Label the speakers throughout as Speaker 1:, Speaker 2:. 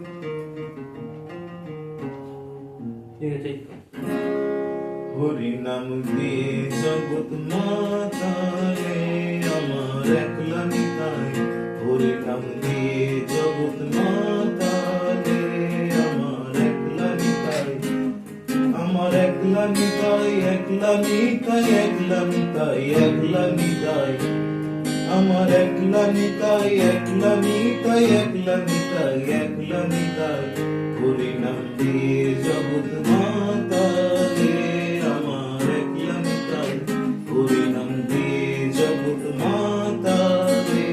Speaker 1: ঠিক আছে।
Speaker 2: হরি নাম দিয়ে জগৎ মাতালে আমার একলা নিতাই, হরি নাম দিয়ে জগৎ মাতালে আমার একলা নিতাই, আমার একলা নিতাই, একলা নিতাই, একলা নিতাই, একলা নিতাই, আমার একলা নিতাই, একলা নিতাই, একলা নিতাই, একলা নিতাই, হরি নাম দিয়ে জগৎ মাতালে আমার একলা নিতাই, হরি নাম দিয়ে জগৎ মাতালে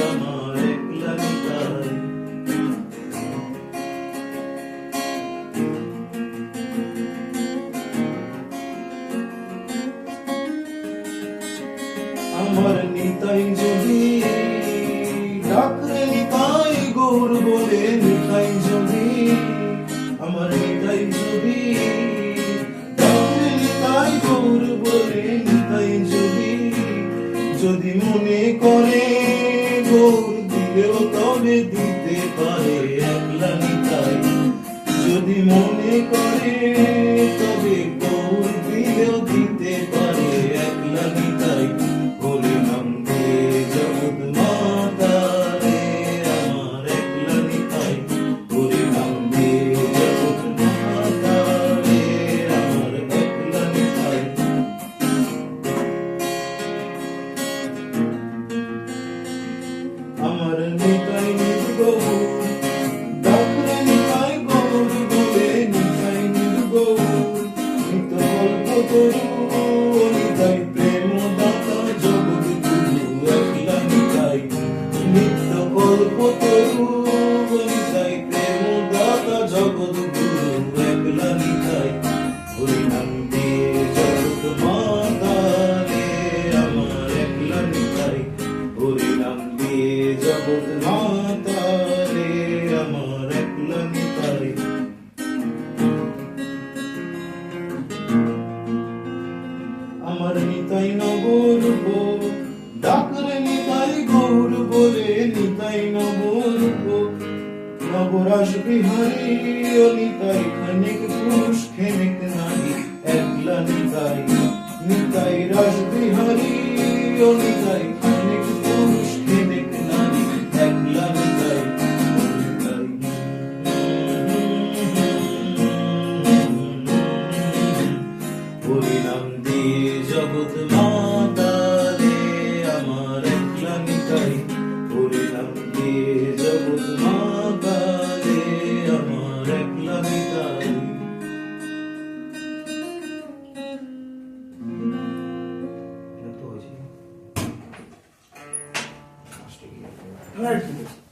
Speaker 2: আমার একলা নিতাই। আমার নিতাই যদি ডাকরে নিতাই গৌর বলে, নিতাই যদি আমার নিতাই যদি ডাকরে নিতাই গৌর বলে, নিতাই যদি যদি মনে করে গৌর দিলেও তবে দিতে পারে একলা নিতাই, যদি মনে করে তবে গৌর দিলেও দিতে পারে একলা নিতাই, হরি নাম দিয়ে জগৎ মাতালে আমার একলা নিতাই, হরি নাম দিয়ে জগৎ মাতালে আমার একলা নিতাই। আমার নিতাই নিজ গৌর ডাকরে নিতাই গৌর বলে, নিতাই নিজ গৌর নিত গল্প তরু নিতাই প্রেম দাতা জগৎ গুরু একলা নিতাই, নিত্য গল্প তরু নিতাই প্রেম দাতা জগৎ গুরু একলা নিতাই, হরি নাম দিয়ে জগৎ মাতালে আমার একলা নিতাই, হরি নাম দিয়ে জগৎ মাতালে আমার একলা নিতাই। আমার নিতাই নবরূপ ডাকরে নিতাই গৌর বলে, নিতাই নবরূপ নবরাস বিহারী ও নিতাই খানিক পুরুষ খেনিক নারী একলা নিতাই, নিতাই রাস বিহারী ও নিতাই খানিক পুরুষ খেনিক নারী একলা নিতাই, নিতাই। হরি নাম দিয়ে জগৎ মাতালে আমার একলা নিতাই, হরি নাম দিয়ে জগৎ মাতালে আমার একলা নিতাই।
Speaker 1: আর ঠিক আছে।